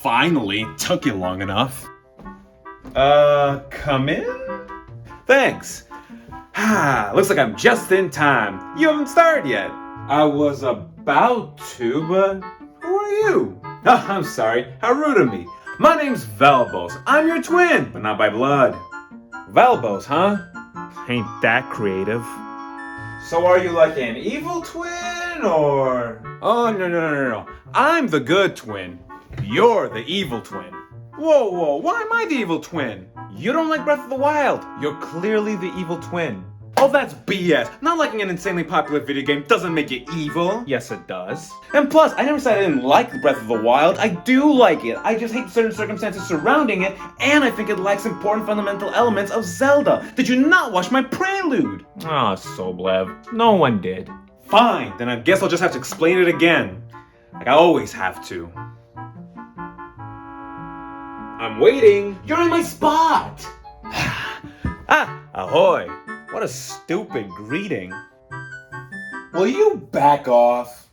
Finally, took you long enough. Come in? Thanks. Looks like I'm just in time. You haven't started yet. I was about to, but who are you? I'm sorry, how rude of me. My name's Velbos. I'm your twin, but not by blood. Velbos, huh? Ain't that creative. So are you like an evil twin, or? Oh, no. I'm the good twin. You're the evil twin. Whoa, why am I the evil twin? You don't like Breath of the Wild. You're clearly the evil twin. Oh, that's BS. Not liking an insanely popular video game doesn't make it evil. Yes, it does. And plus, I never said I didn't like Breath of the Wild. I do like it. I just hate certain circumstances surrounding it, and I think it lacks important fundamental elements of Zelda. Did you not watch my prelude? Ah, Soblev. No one did. Fine, then I guess I'll just have to explain it again. Like I always have to. I'm waiting. You're in my spot. Ahoy. What a stupid greeting. Will you back off?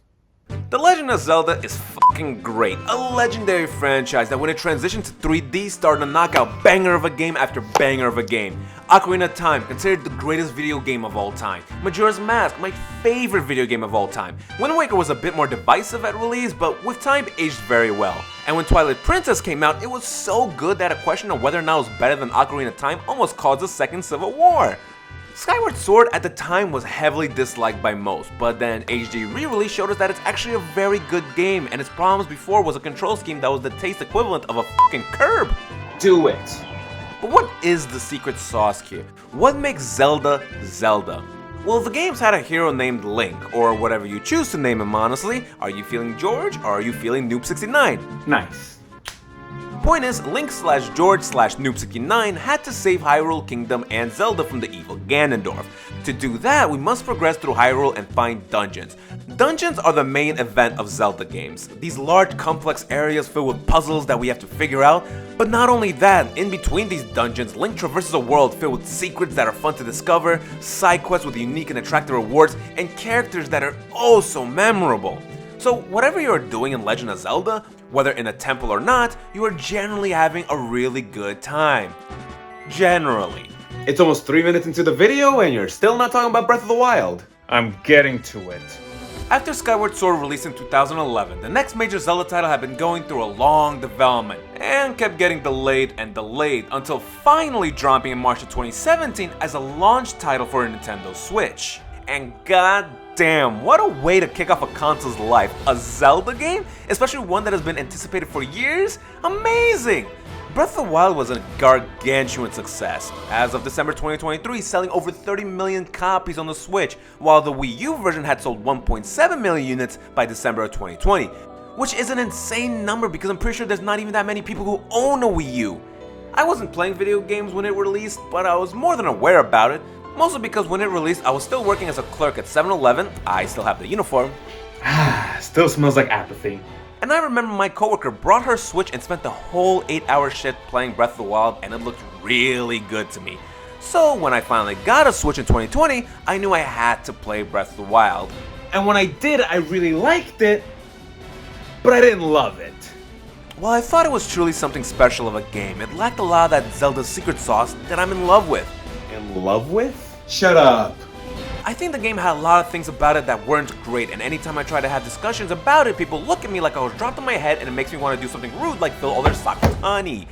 The Legend of Zelda is fucking great. A legendary franchise that when it transitioned to 3D started to knock out banger of a game after banger of a game. Ocarina of Time, considered the greatest video game of all time. Majora's Mask, my favorite video game of all time. Wind Waker was a bit more divisive at release, but with time aged very well. And when Twilight Princess came out, it was so good that a question of whether or not it was better than Ocarina of Time almost caused a second civil war. Skyward Sword at the time was heavily disliked by most, but then HD re-release showed us that it's actually a very good game, and its problems before was a control scheme that was the taste equivalent of a fucking curb. Do it. But what is the secret sauce here? What makes Zelda Zelda? Well, the game's had a hero named Link, or whatever you choose to name him honestly. Are you feeling George, or are you feeling Noob69? Nice. Point is, Link/George/Noob69 had to save Hyrule Kingdom and Zelda from the evil Ganondorf. To do that, we must progress through Hyrule and find dungeons. Dungeons are the main event of Zelda games. These large, complex areas filled with puzzles that we have to figure out. But not only that, in between these dungeons, Link traverses a world filled with secrets that are fun to discover, side quests with unique and attractive rewards, and characters that are oh so memorable. So whatever you are doing in Legend of Zelda, whether in a temple or not, you are generally having a really good time. Generally. It's almost 3 minutes into the video and you're still not talking about Breath of the Wild. I'm getting to it. After Skyward Sword released in 2011, the next major Zelda title had been going through a long development and kept getting delayed and delayed until finally dropping in March of 2017 as a launch title for a Nintendo Switch. And god damn, what a way to kick off a console's life. A Zelda game? Especially one that has been anticipated for years? Amazing! Breath of the Wild was a gargantuan success, as of December 2023 selling over 30 million copies on the Switch, while the Wii U version had sold 1.7 million units by December of 2020, which is an insane number because I'm pretty sure there's not even that many people who own a Wii U. I wasn't playing video games when it released, but I was more than aware about it. Mostly because when it released, I was still working as a clerk at 7-Eleven, I still have the uniform. Still smells like apathy. And I remember my coworker brought her Switch and spent the whole 8-hour shift playing Breath of the Wild, and it looked really good to me. So when I finally got a Switch in 2020, I knew I had to play Breath of the Wild. And when I did, I really liked it, but I didn't love it. Well, I thought it was truly something special of a game. It lacked a lot of that Zelda secret sauce that I'm in love with. In love with? Shut up. I think the game had a lot of things about it that weren't great, and anytime I try to have discussions about it, people look at me like I was dropped on my head and it makes me want to do something rude like fill all their socks with honey.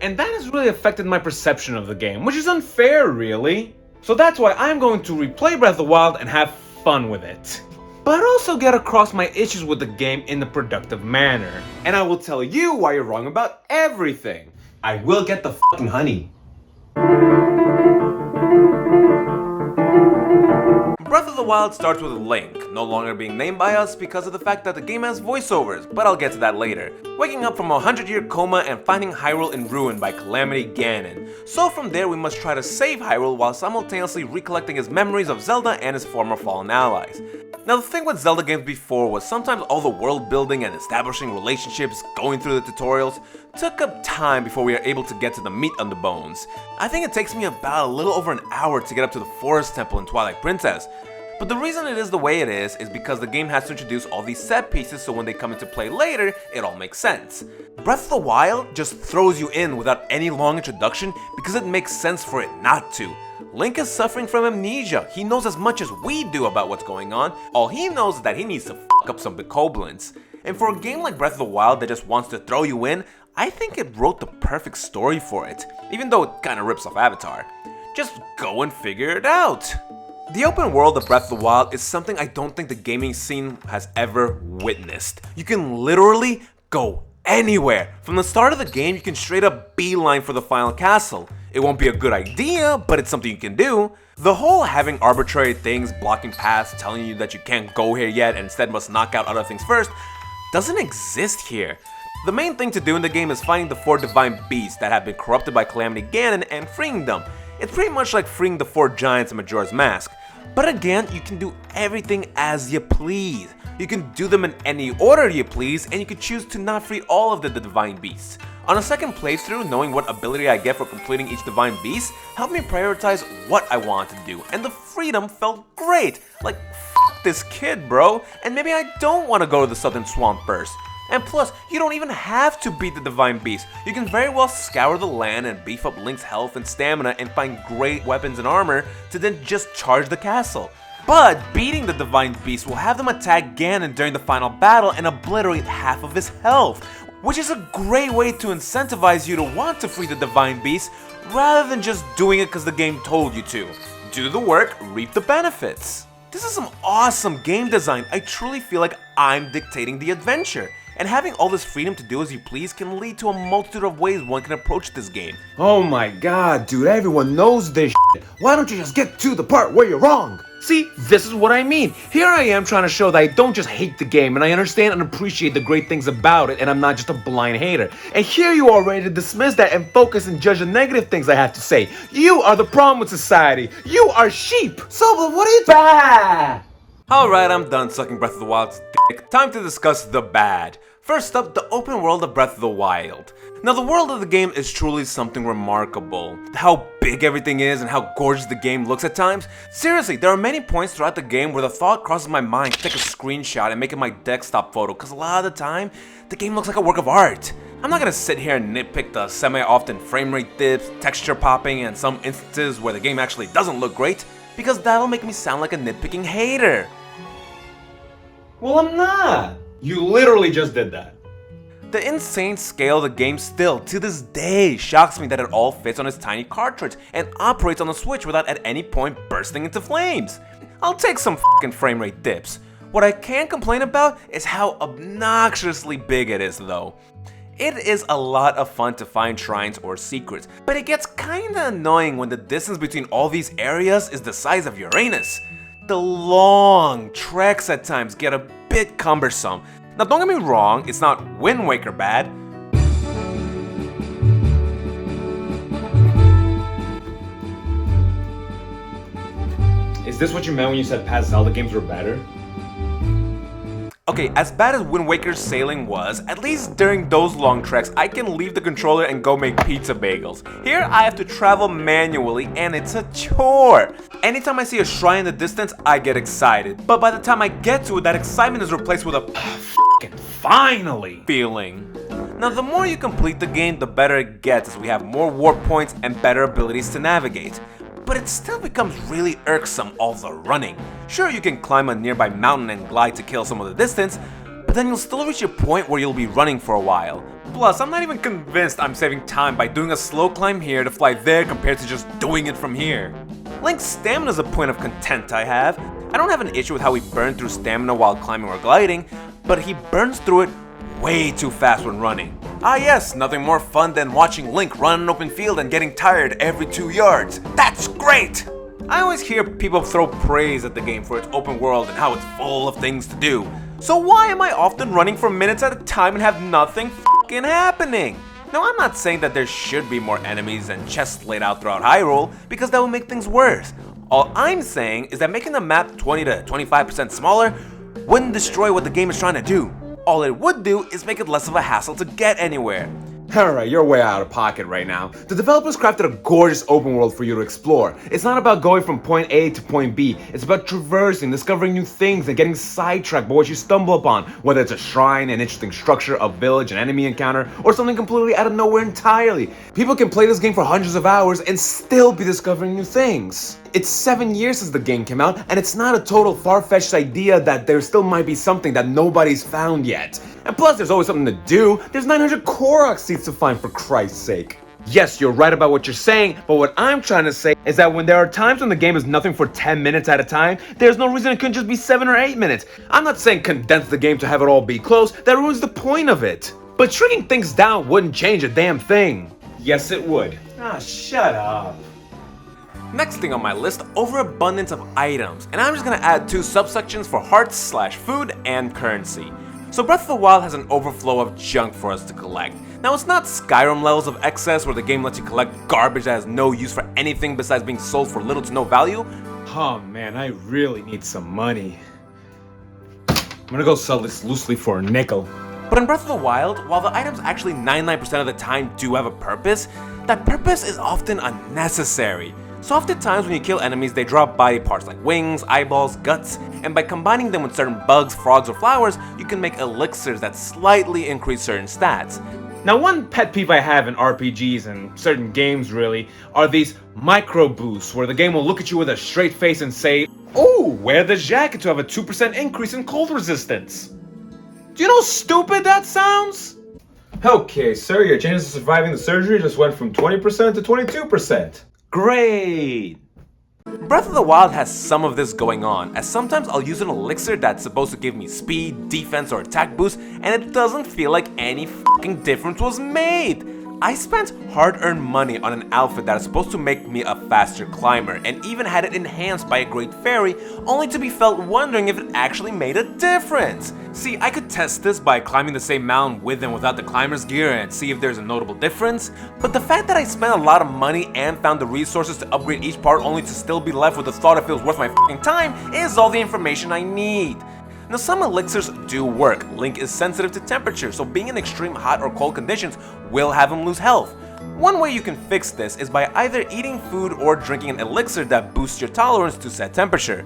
And that has really affected my perception of the game, which is unfair really. So that's why I'm going to replay Breath of the Wild and have fun with it. But also get across my issues with the game in a productive manner. And I will tell you why you're wrong about everything. I will get the fucking honey. Breath of the Wild starts with Link, no longer being named by us because of the fact that the game has voiceovers, but I'll get to that later. Waking up from a 100-year coma and finding Hyrule in ruin by Calamity Ganon. So from there we must try to save Hyrule while simultaneously recollecting his memories of Zelda and his former fallen allies. Now the thing with Zelda games before was sometimes all the world building and establishing relationships, going through the tutorials, took up time before we are able to get to the meat on the bones. I think it takes me about a little over an hour to get up to the Forest Temple in Twilight Princess. But the reason it is the way it is because the game has to introduce all these set pieces so when they come into play later, it all makes sense. Breath of the Wild just throws you in without any long introduction because it makes sense for it not to. Link is suffering from amnesia. He knows as much as we do about what's going on. All he knows is that he needs to fuck up some bokoblins. And for a game like Breath of the Wild that just wants to throw you in, I think it wrote the perfect story for it, even though it kinda rips off Avatar. Just go and figure it out. The open world of Breath of the Wild is something I don't think the gaming scene has ever witnessed. You can literally go anywhere. From the start of the game, you can straight up beeline for the final castle. It won't be a good idea, but it's something you can do. The whole having arbitrary things blocking paths, telling you that you can't go here yet and instead must knock out other things first, doesn't exist here. The main thing to do in the game is finding the 4 divine beasts that have been corrupted by Calamity Ganon and freeing them. It's pretty much like freeing the 4 giants in Majora's Mask. But again, you can do everything as you please. You can do them in any order you please, and you can choose to not free all of the divine beasts. On a second playthrough, knowing what ability I get for completing each divine beast helped me prioritize what I wanted to do, and the freedom felt great. Like, f this kid, bro, and maybe I don't want to go to the southern swamp first. And plus, you don't even have to beat the divine beast. You can very well scour the land and beef up Link's health and stamina and find great weapons and armor to then just charge the castle. But beating the divine beast will have them attack Ganon during the final battle and obliterate half of his health, which is a great way to incentivize you to want to free the divine beast rather than just doing it because the game told you to. Do the work, reap the benefits. This is some awesome game design. I truly feel like I'm dictating the adventure. And having all this freedom to do as you please can lead to a multitude of ways one can approach this game. Oh my god, dude, everyone knows this shit. Why don't you just get to the part where you're wrong? See, this is what I mean. Here I am trying to show that I don't just hate the game, and I understand and appreciate the great things about it, and I'm not just a blind hater. And here you are ready to dismiss that and focus and judge the negative things I have to say. You are the problem with society. You are sheep. Soblev, what are you bad? Alright, I'm done sucking Breath of the Wild's dick. Time to discuss the bad. First up, the open world of Breath of the Wild. Now, the world of the game is truly something remarkable. How big everything is and how gorgeous the game looks at times. Seriously, there are many points throughout the game where the thought crosses my mind to take a screenshot and make it my desktop photo, because a lot of the time, the game looks like a work of art. I'm not gonna sit here and nitpick the semi-often frame rate dips, texture popping, and some instances where the game actually doesn't look great, because that'll make me sound like a nitpicking hater. Well, I'm not. You literally just did that. The insane scale of the game still, to this day, shocks me that it all fits on its tiny cartridge and operates on the Switch without at any point bursting into flames. I'll take some fucking frame rate dips. What I can complain about is how obnoxiously big it is though. It is a lot of fun to find shrines or secrets, but it gets kinda annoying when the distance between all these areas is the size of Uranus. The long treks at times get a bit cumbersome. Now don't get me wrong, it's not Wind Waker bad. Is this what you meant when you said past Zelda games were better? Okay, as bad as Wind Waker's sailing was, at least during those long treks, I can leave the controller and go make pizza bagels. Here, I have to travel manually, and it's a chore. Anytime I see a shrine in the distance, I get excited. But by the time I get to it, that excitement is replaced with a Fucking finally! feeling. Now, the more you complete the game, the better it gets as we have more warp points and better abilities to navigate. But it still becomes really irksome all the running. Sure, you can climb a nearby mountain and glide to kill some of the distance, but then you'll still reach a point where you'll be running for a while. Plus, I'm not even convinced I'm saving time by doing a slow climb here to fly there compared to just doing it from here. Link's stamina is a point of content I have. I don't have an issue with how he burned through stamina while climbing or gliding, but he burns through it way too fast when running. Ah yes, nothing more fun than watching Link run an open field and getting tired every 2 yards. That's great! I always hear people throw praise at the game for its open world and how it's full of things to do. So why am I often running for minutes at a time and have nothing f***ing happening? Now I'm not saying that there should be more enemies and chests laid out throughout Hyrule, because that would make things worse. All I'm saying is that making the map 20 to 25% smaller wouldn't destroy what the game is trying to do. All it would do is make it less of a hassle to get anywhere. Alright, you're way out of pocket right now. The developers crafted a gorgeous open world for you to explore. It's not about going from point A to point B. It's about traversing, discovering new things, and getting sidetracked by what you stumble upon. Whether it's a shrine, an interesting structure, a village, an enemy encounter, or something completely out of nowhere entirely. People can play this game for hundreds of hours and still be discovering new things. It's 7 years since the game came out, and it's not a total far-fetched idea that there still might be something that nobody's found yet. And plus, there's always something to do. There's 900 Korok seeds to find, for Christ's sake. Yes, you're right about what you're saying, but what I'm trying to say is that when there are times when the game is nothing for 10 minutes at a time, there's no reason it couldn't just be 7 or 8 minutes. I'm not saying condense the game to have it all be close, that ruins the point of it. But shrinking things down wouldn't change a damn thing. Yes, it would. Ah, shut up. Next thing on my list, overabundance of items, and I'm just gonna add 2 subsections for hearts/food and currency. So Breath of the Wild has an overflow of junk for us to collect. Now it's not Skyrim levels of excess where the game lets you collect garbage that has no use for anything besides being sold for little to no value. Oh man, I really need some money. I'm gonna go sell this loosely for a nickel. But in Breath of the Wild, while the items actually 99% of the time do have a purpose, that purpose is often unnecessary. So oftentimes when you kill enemies, they drop body parts like wings, eyeballs, guts, and by combining them with certain bugs, frogs, or flowers, you can make elixirs that slightly increase certain stats. Now, one pet peeve I have in RPGs and certain games really are these micro boosts where the game will look at you with a straight face and say, "Oh, wear this jacket to have a 2% increase in cold resistance." Do you know how stupid that sounds? Okay, sir, your chances of surviving the surgery just went from 20% to 22%. Great! Breath of the Wild has some of this going on, as sometimes I'll use an elixir that's supposed to give me speed, defense, or attack boost, and it doesn't feel like any fucking difference was made. I spent hard-earned money on an outfit that is supposed to make me a faster climber, and even had it enhanced by a great fairy, only to be felt wondering if it actually made a difference. See, I could test this by climbing the same mountain with and without the climber's gear and see if there's a notable difference, but the fact that I spent a lot of money and found the resources to upgrade each part only to still be left with the thought it feels worth my fucking time is all the information I need. Now some elixirs do work. Link is sensitive to temperature, so being in extreme hot or cold conditions will have him lose health. One way you can fix this is by either eating food or drinking an elixir that boosts your tolerance to said temperature.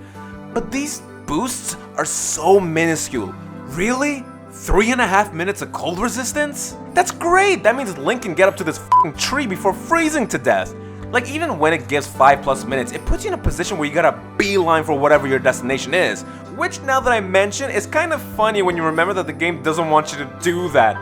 But these boosts are so minuscule. Really? 3.5 minutes of cold resistance? That's great! That means Link can get up to this fucking tree before freezing to death. Like, even when it gives 5+ minutes, it puts you in a position where you gotta beeline for whatever your destination is. Which, now that I mention, is kind of funny when you remember that the game doesn't want you to do that.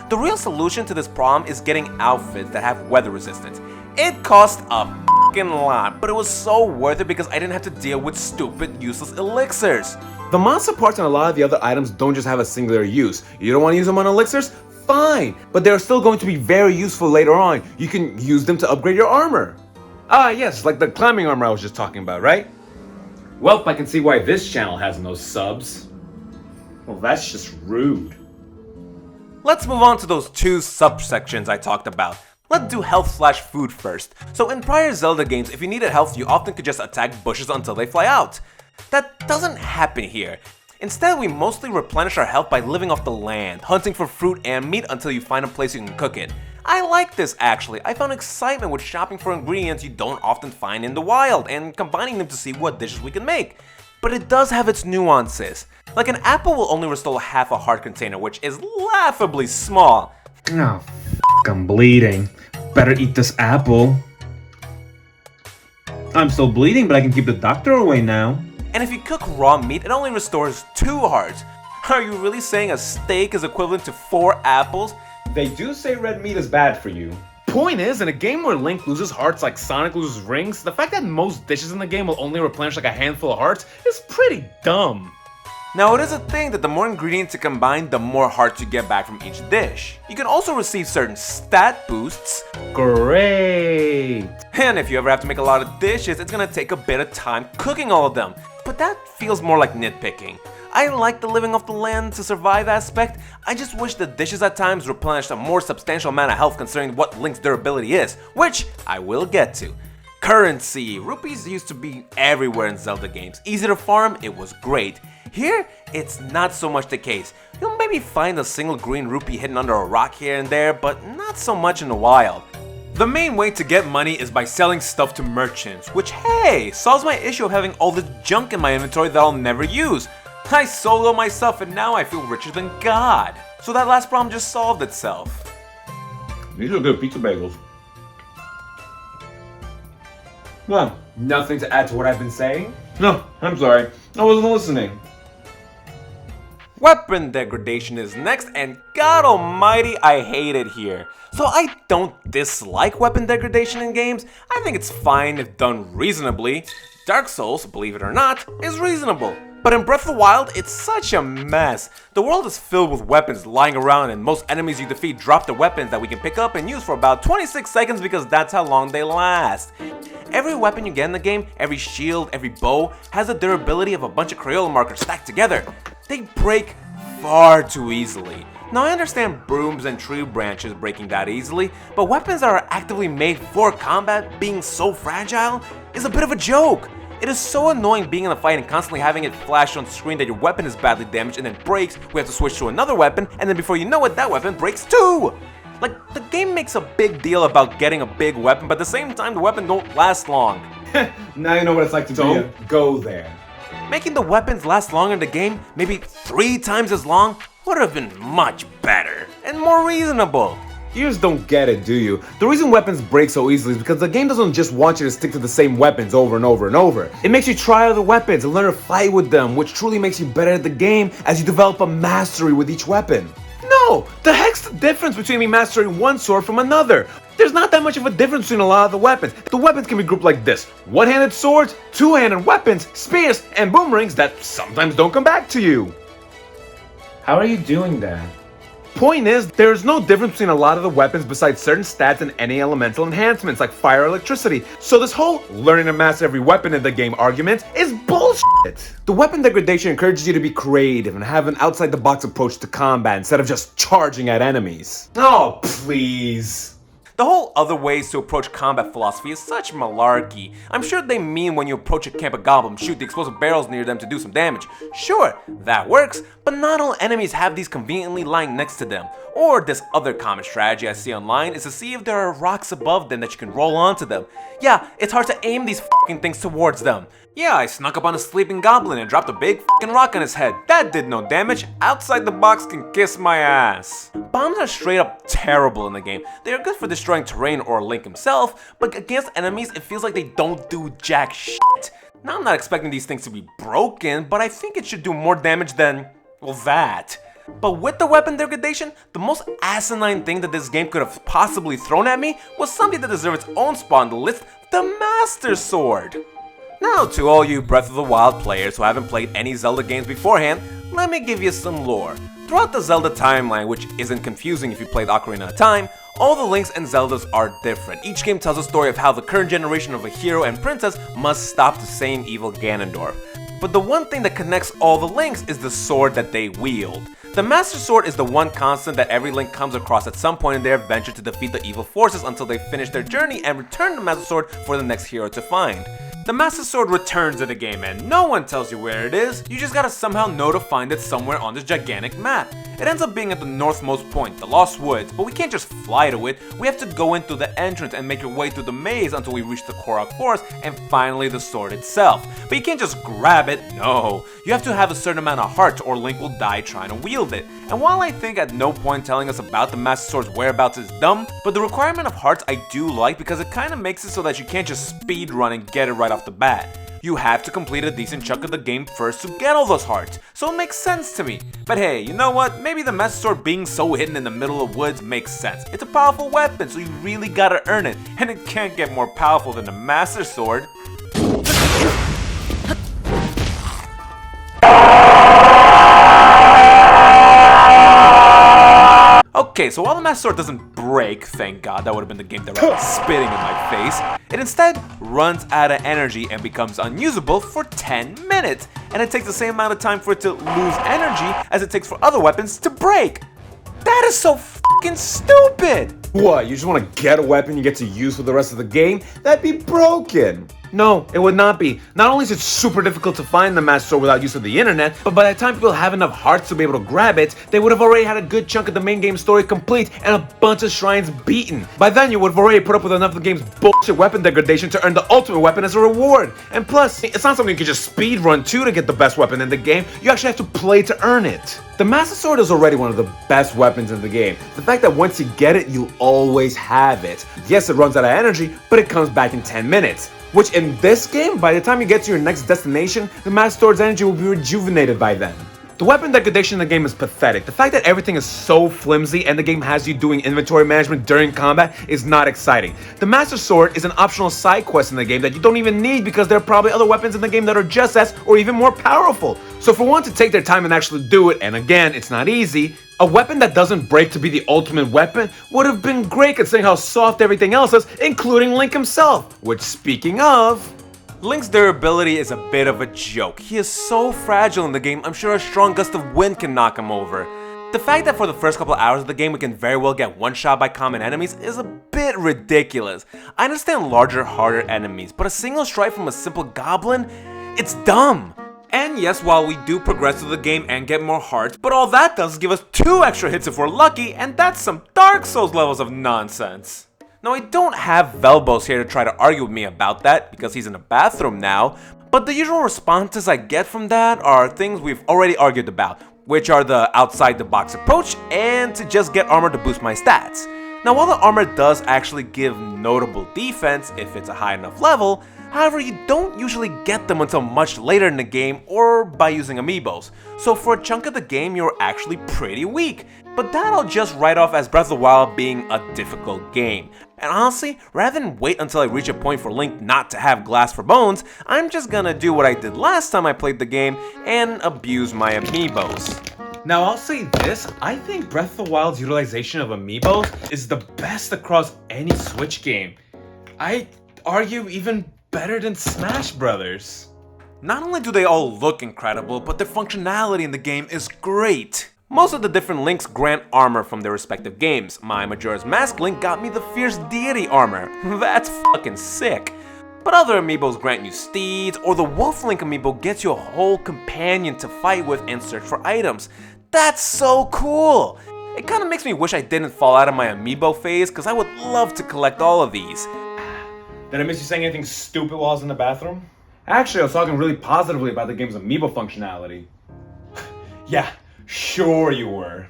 The real solution to this problem is getting outfits that have weather resistance. It cost a fucking lot, but it was so worth it because I didn't have to deal with stupid, useless elixirs. The monster parts and a lot of the other items don't just have a singular use. You don't want to use them on elixirs? Fine, but they're still going to be very useful later on. You can use them to upgrade your armor. Ah, yes, like the climbing armor I was just talking about, right? Well, I can see why this channel has no subs. Well, that's just rude. Let's move on to those 2 subsections I talked about. Let's do health/food first. So in prior Zelda games, if you needed health, you often could just attack bushes until they fly out. That doesn't happen here. Instead, we mostly replenish our health by living off the land, hunting for fruit and meat until you find a place you can cook it. I like this actually. I found excitement with shopping for ingredients you don't often find in the wild and combining them to see what dishes we can make. But it does have its nuances. Like an apple will only restore half a heart container, which is laughably small. Oh, I'm bleeding. Better eat this apple. I'm still bleeding, but I can keep the doctor away now. And if you cook raw meat, it only restores 2 hearts. Are you really saying a steak is equivalent to 4 apples? They do say red meat is bad for you. Point is, in a game where Link loses hearts like Sonic loses rings, the fact that most dishes in the game will only replenish like a handful of hearts is pretty dumb. Now it is a thing that the more ingredients you combine, the more hearts you get back from each dish. You can also receive certain stat boosts. Great! And if you ever have to make a lot of dishes, it's gonna take a bit of time cooking all of them. But that feels more like nitpicking. I like the living off the land to survive aspect. I just wish the dishes at times replenished a more substantial amount of health considering what Link's durability is, which I will get to. Currency. Rupees used to be everywhere in Zelda games. Easy to farm, it was great. Here, it's not so much the case. You'll maybe find a single green rupee hidden under a rock here and there, but not so much in the wild. The main way to get money is by selling stuff to merchants, which hey, solves my issue of having all this junk in my inventory that I'll never use. I solo myself and now I feel richer than God. So that last problem just solved itself. These are good pizza bagels. Well, nothing to add to what I've been saying? No, I'm sorry. I wasn't listening. Weapon degradation is next, and God almighty, I hate it here. So I don't dislike weapon degradation in games. I think it's fine if done reasonably. Dark Souls, believe it or not, is reasonable. But in Breath of the Wild, it's such a mess. The world is filled with weapons lying around, and most enemies you defeat drop the weapons that we can pick up and use for about 26 seconds because that's how long they last. Every weapon you get in the game, every shield, every bow, has the durability of a bunch of Crayola markers stacked together. They break far too easily. Now I understand brooms and tree branches breaking that easily, but weapons that are actively made for combat being so fragile is a bit of a joke. It is so annoying being in a fight and constantly having it flash on screen that your weapon is badly damaged and then breaks, we have to switch to another weapon, and then before you know it, that weapon breaks too! Like, the game makes a big deal about getting a big weapon, but at the same time the weapon don't last long. Now you know what it's like to Don't go there. Making the weapons last longer in the game, maybe 3 times as long, would have been much better and more reasonable. You just don't get it, do you? The reason weapons break so easily is because the game doesn't just want you to stick to the same weapons over and over and over. It makes you try other weapons and learn to fight with them, which truly makes you better at the game as you develop a mastery with each weapon. No! The heck's the difference between me mastering one sword from another? There's not that much of a difference between a lot of the weapons. The weapons can be grouped like this: one-handed swords, two-handed weapons, spears, and boomerangs that sometimes don't come back to you. How are you doing that? Point is, there's no difference between a lot of the weapons besides certain stats and any elemental enhancements like fire or electricity. So this whole learning to master every weapon in the game argument is bullshit. The weapon degradation encourages you to be creative and have an outside-the-box approach to combat instead of just charging at enemies. Oh, please. The whole other ways to approach combat philosophy is such malarkey. I'm sure they mean when you approach a camp of goblins, shoot the explosive barrels near them to do some damage. Sure, that works, but not all enemies have these conveniently lying next to them. Or this other common strategy I see online is to see if there are rocks above them that you can roll onto them. Yeah, it's hard to aim these fucking things towards them. Yeah, I snuck up on a sleeping goblin and dropped a big fucking rock on his head. That did no damage. Outside the box can kiss my ass. Bombs are straight up terrible in the game. They are good for destroying terrain or Link himself, but against enemies it feels like they don't do jack shit. Now I'm not expecting these things to be broken, but I think it should do more damage than, well, that. But with the weapon degradation, the most asinine thing that this game could have possibly thrown at me was something that deserves its own spot on the list: the Master Sword. Now, to all you Breath of the Wild players who haven't played any Zelda games beforehand, let me give you some lore. Throughout the Zelda timeline, which isn't confusing if you played Ocarina of Time, all the Links and Zeldas are different. Each game tells a story of how the current generation of a hero and princess must stop the same evil Ganondorf. But the one thing that connects all the Links is the sword that they wield. The Master Sword is the one constant that every Link comes across at some point in their adventure to defeat the evil forces until they finish their journey and return the Master Sword for the next hero to find. The Master Sword returns in the game and no one tells you where it is, you just gotta somehow know to find it somewhere on this gigantic map. It ends up being at the northmost point, the Lost Woods, but we can't just fly to it, we have to go in through the entrance and make your way through the maze until we reach the Korok Forest and finally the sword itself. But you can't just grab it, no. You have to have a certain amount of heart or Link will die trying to wield it. And while I think at no point telling us about the Master Sword's whereabouts is dumb, but the requirement of hearts I do like because it kinda makes it so that you can't just speed run and get it right off the bat. You have to complete a decent chunk of the game first to get all those hearts, so it makes sense to me. But hey, you know what? Maybe the Master Sword being so hidden in the middle of woods makes sense. It's a powerful weapon, so you really gotta earn it, and it can't get more powerful than the Master Sword. Okay, so while the Master Sword doesn't break, thank God, that would have been the game directly spitting in my face, it instead runs out of energy and becomes unusable for 10 minutes. And it takes the same amount of time for it to lose energy as it takes for other weapons to break. That is so fucking stupid! What, you just want to get a weapon you get to use for the rest of the game? That'd be broken. No, it would not be. Not only is it super difficult to find the Master Sword without use of the internet, but by the time people have enough hearts to be able to grab it, they would have already had a good chunk of the main game story complete and a bunch of shrines beaten. By then, you would have already put up with enough of the game's bullshit weapon degradation to earn the ultimate weapon as a reward. And plus, it's not something you can just speedrun to get the best weapon in the game. You actually have to play to earn it. The Master Sword is already one of the best weapons in the game. The fact that once you get it, you'll always have it. Yes, it runs out of energy, but it comes back in 10 minutes. Which in this game, by the time you get to your next destination, the Master Sword's energy will be rejuvenated by then. The weapon degradation in the game is pathetic. The fact that everything is so flimsy and the game has you doing inventory management during combat is not exciting. The Master Sword is an optional side quest in the game that you don't even need because there are probably other weapons in the game that are just as or even more powerful. So for one to take their time and actually do it, and again, it's not easy, a weapon that doesn't break to be the ultimate weapon would have been great considering how soft everything else is, including Link himself. Which, speaking of... Link's durability is a bit of a joke. He is so fragile in the game, I'm sure a strong gust of wind can knock him over. The fact that for the first couple hours of the game we can very well get one shot by common enemies is a bit ridiculous. I understand larger, harder enemies, but a single strike from a simple goblin? It's dumb! And yes, while we do progress through the game and get more hearts, but all that does is give us 2 extra hits if we're lucky, and that's some Dark Souls levels of nonsense. Now, I don't have Velbos here to try to argue with me about that, because he's in the bathroom now, but the usual responses I get from that are things we've already argued about, which are the outside the box approach and to just get armor to boost my stats. Now, while the armor does actually give notable defense if it's a high enough level, however, you don't usually get them until much later in the game or by using amiibos, so for a chunk of the game you're actually pretty weak. But that I'll just write off as Breath of the Wild being a difficult game. And honestly, rather than wait until I reach a point for Link not to have glass for bones, I'm just gonna do what I did last time I played the game and abuse my amiibos. Now I'll say this, I think Breath of the Wild's utilization of amiibos is the best across any Switch game. I argue even better than Smash Brothers. Not only do they all look incredible, but their functionality in the game is great. Most of the different Links grant armor from their respective games. My Majora's Mask Link got me the Fierce Deity armor. That's fucking sick. But other amiibos grant you steeds, or the Wolf Link amiibo gets you a whole companion to fight with and search for items. That's so cool! It kinda makes me wish I didn't fall out of my amiibo phase, cause I would love to collect all of these. Did I miss you saying anything stupid while I was in the bathroom? Actually, I was talking really positively about the game's amiibo functionality. Yeah, sure you were.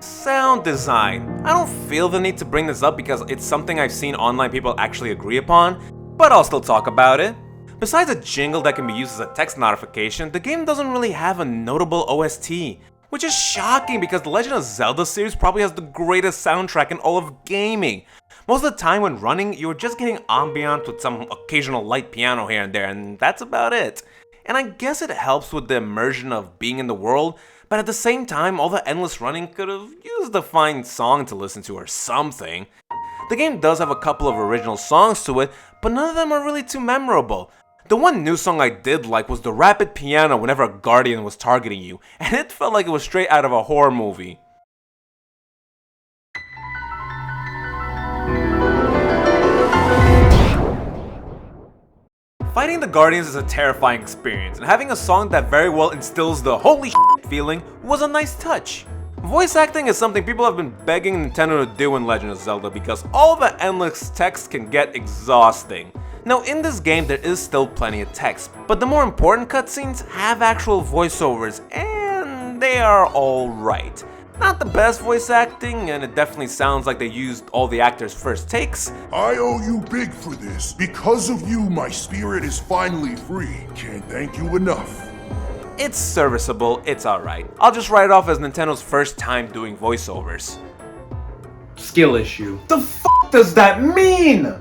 Sound design. I don't feel the need to bring this up because it's something I've seen online people actually agree upon, but I'll still talk about it. Besides a jingle that can be used as a text notification, the game doesn't really have a notable OST, which is shocking because the Legend of Zelda series probably has the greatest soundtrack in all of gaming. Most of the time when running, you're just getting ambient with some occasional light piano here and there, and that's about it. And I guess it helps with the immersion of being in the world, but at the same time, all the endless running could have used a fine song to listen to or something. The game does have a couple of original songs to it, but none of them are really too memorable. The one new song I did like was the rapid piano whenever a guardian was targeting you, and it felt like it was straight out of a horror movie. Fighting the Guardians is a terrifying experience, and having a song that very well instills the holy shit feeling was a nice touch. Voice acting is something people have been begging Nintendo to do in Legend of Zelda because all the endless text can get exhausting. Now in this game there is still plenty of text, but the more important cutscenes have actual voiceovers, and they are alright. Not the best voice acting, and it definitely sounds like they used all the actors' first takes. I owe you big for this. Because of you, my spirit is finally free. Can't thank you enough. It's serviceable, it's alright. I'll just write it off as Nintendo's first time doing voiceovers. Skill issue. The f does that mean?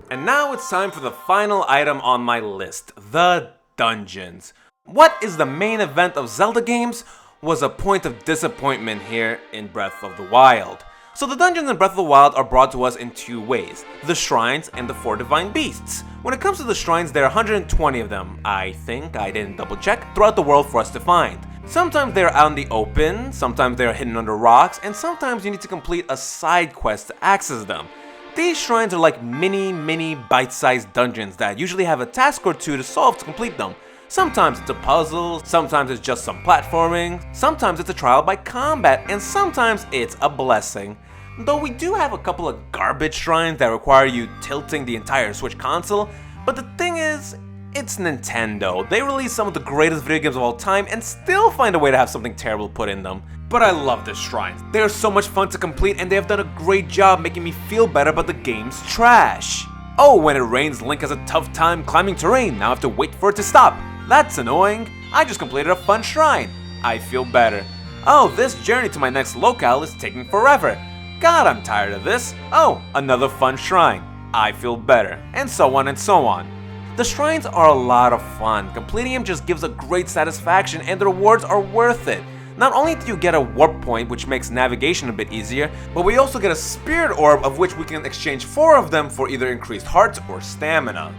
And now it's time for the final item on my list, the dungeons. What is the main event of Zelda games? Was a point of disappointment here in Breath of the Wild. So the dungeons in Breath of the Wild are brought to us in 2 ways, the shrines and the 4 divine beasts. When it comes to the shrines, there are 120 of them, I think, I didn't double check, throughout the world for us to find. Sometimes they're out in the open, sometimes they're hidden under rocks, and sometimes you need to complete a side quest to access them. These shrines are like mini bite-sized dungeons that usually have a task or two to solve to complete them. Sometimes it's a puzzle, sometimes it's just some platforming, sometimes it's a trial by combat, and sometimes it's a blessing. Though we do have a couple of garbage shrines that require you tilting the entire Switch console, but the thing is, it's Nintendo. They release some of the greatest video games of all time and still find a way to have something terrible put in them. But I love this shrine. They are so much fun to complete and they have done a great job making me feel better about the game's trash. Oh, when it rains, Link has a tough time climbing terrain. Now I have to wait for it to stop. That's annoying. I just completed a fun shrine. I feel better. Oh, this journey to my next locale is taking forever. God, I'm tired of this. Oh, another fun shrine. I feel better. And so on and so on. The shrines are a lot of fun. Completing them just gives a great satisfaction and the rewards are worth it. Not only do you get a warp point, which makes navigation a bit easier, but we also get a spirit orb of which we can exchange 4 of them for either increased hearts or stamina.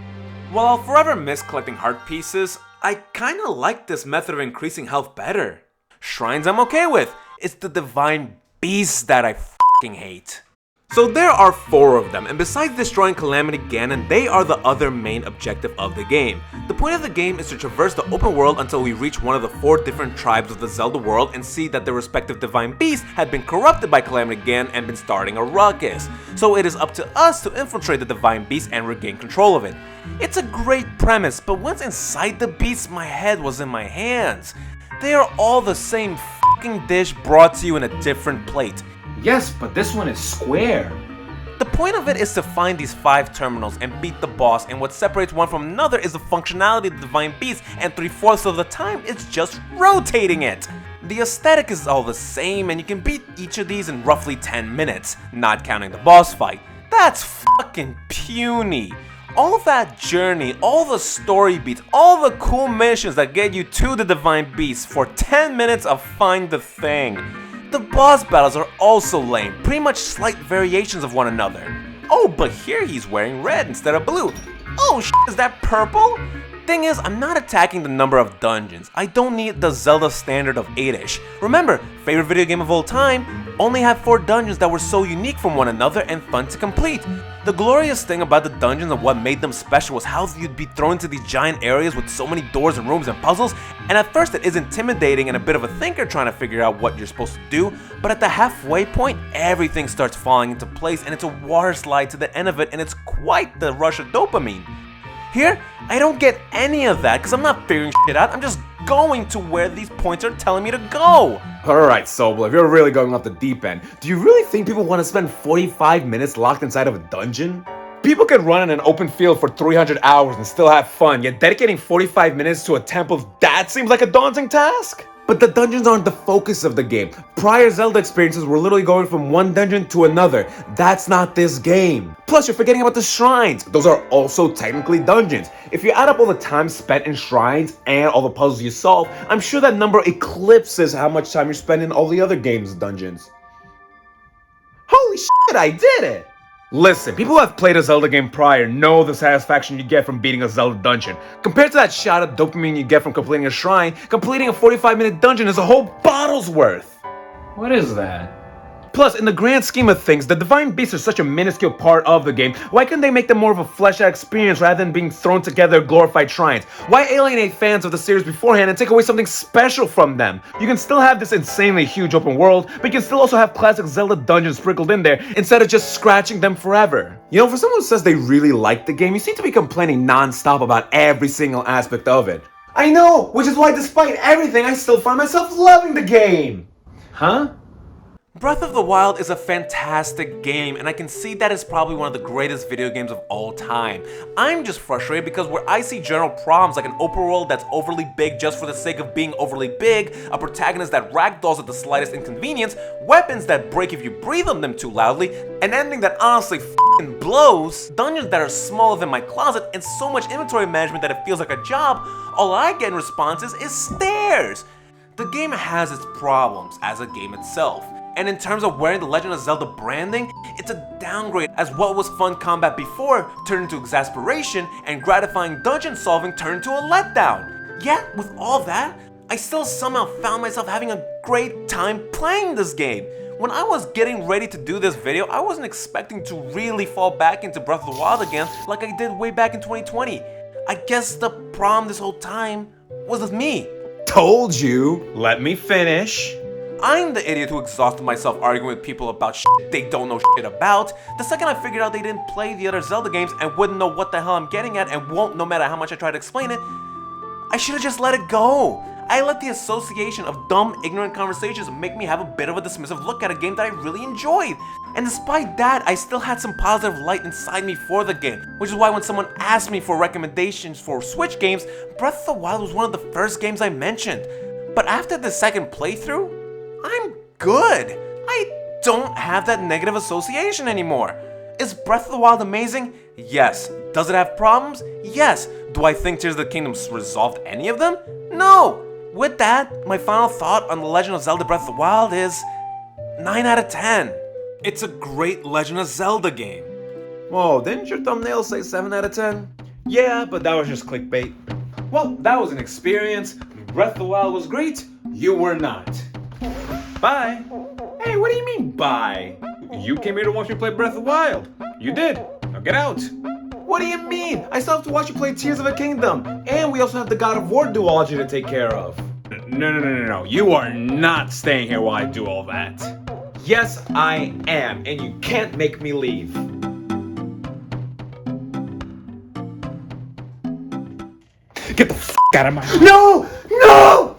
While I'll forever miss collecting heart pieces, I kinda like this method of increasing health better. Shrines I'm okay with. It's the divine beasts that I f***ing hate. So there are 4 of them, and besides destroying Calamity Ganon, they are the other main objective of the game. The point of the game is to traverse the open world until we reach one of the 4 different tribes of the Zelda world and see that their respective divine beasts have been corrupted by Calamity Ganon and been starting a ruckus. So it is up to us to infiltrate the divine beast and regain control of it. It's a great premise, but once inside the beast, my head was in my hands. They are all the same f***ing dish brought to you in a different plate. Yes, but this one is square. The point of it is to find these 5 terminals and beat the boss, and what separates one from another is the functionality of the Divine Beast, and 3/4 of the time it's just rotating it. The aesthetic is all the same, and you can beat each of these in roughly 10 minutes, not counting the boss fight. That's fucking puny. All of that journey, all the story beats, all the cool missions that get you to the Divine Beast for 10 minutes of find the thing. The boss battles are also lame, pretty much slight variations of one another. Oh, but here he's wearing red instead of blue. Oh shit, is that purple? Thing is, I'm not attacking the number of dungeons. I don't need the Zelda standard of 8-ish. Remember, favorite video game of all time, only have 4 dungeons that were so unique from one another and fun to complete. The glorious thing about the dungeons and what made them special was how you'd be thrown into these giant areas with so many doors and rooms and puzzles, and at first it is intimidating and a bit of a thinker trying to figure out what you're supposed to do, but at the halfway point, everything starts falling into place and it's a water slide to the end of it and it's quite the rush of dopamine. Here, I don't get any of that because I'm not figuring shit out, I'm just going to where these points are telling me to go. Alright, Soblev, you're really going off the deep end. Do you really think people want to spend 45 minutes locked inside of a dungeon? People can run in an open field for 300 hours and still have fun, yet dedicating 45 minutes to a temple, that seems like a daunting task? But the dungeons aren't the focus of the game. Prior Zelda experiences were literally going from one dungeon to another. That's not this game. Plus, you're forgetting about the shrines. Those are also technically dungeons. If you add up all the time spent in shrines and all the puzzles you solve, I'm sure that number eclipses how much time you're spending in all the other games' dungeons. Holy shit, I did it! Listen, people who have played a Zelda game prior know the satisfaction you get from beating a Zelda dungeon. Compared to that shot of dopamine you get from completing a shrine, completing a 45-minute dungeon is a whole bottle's worth. What is that? Plus, in the grand scheme of things, the Divine Beasts are such a minuscule part of the game. Why couldn't they make them more of a fleshed-out experience rather than being thrown together glorified shrines? Why alienate fans of the series beforehand and take away something special from them? You can still have this insanely huge open world, but you can still also have classic Zelda dungeons sprinkled in there instead of just scratching them forever. You know, for someone who says they really like the game, you seem to be complaining non-stop about every single aspect of it. I know, which is why despite everything, I still find myself loving the game. Huh? Breath of the Wild is a fantastic game, and I can see that it's probably one of the greatest video games of all time. I'm just frustrated because where I see general problems like an open world that's overly big just for the sake of being overly big, a protagonist that ragdolls at the slightest inconvenience, weapons that break if you breathe on them too loudly, an ending that honestly f***ing blows, dungeons that are smaller than my closet, and so much inventory management that it feels like a job, all I get in responses is stares. The game has its problems as a game itself. And in terms of wearing the Legend of Zelda branding, it's a downgrade as what was fun combat before turned into exasperation and gratifying dungeon solving turned into a letdown. Yet, with all that, I still somehow found myself having a great time playing this game. When I was getting ready to do this video, I wasn't expecting to really fall back into Breath of the Wild again like I did way back in 2020. I guess the problem this whole time was with me. Told you. Let me finish. I'm the idiot who exhausted myself arguing with people about shit they don't know shit about. The second I figured out they didn't play the other Zelda games and wouldn't know what the hell I'm getting at and won't no matter how much I try to explain it, I should have just let it go. I let the association of dumb, ignorant conversations make me have a bit of a dismissive look at a game that I really enjoyed. And despite that, I still had some positive light inside me for the game, which is why when someone asked me for recommendations for Switch games, Breath of the Wild was one of the first games I mentioned. But after the second playthrough, I'm good. I don't have that negative association anymore. Is Breath of the Wild amazing? Yes. Does it have problems? Yes. Do I think Tears of the Kingdom resolved any of them? No. With that, my final thought on The Legend of Zelda Breath of the Wild is 9 out of 10. It's a great Legend of Zelda game. Whoa, didn't your thumbnail say 7 out of 10? Yeah, but that was just clickbait. Well, that was an experience. Breath of the Wild was great. You were not. Bye. Hey, what do you mean, bye? You came here to watch me play Breath of the Wild. You did. Now get out. What do you mean? I still have to watch you play Tears of the Kingdom. And we also have the God of War duology to take care of. No. You are not staying here while I do all that. Yes, I am. And you can't make me leave. Get the f*** out of my house. No! No!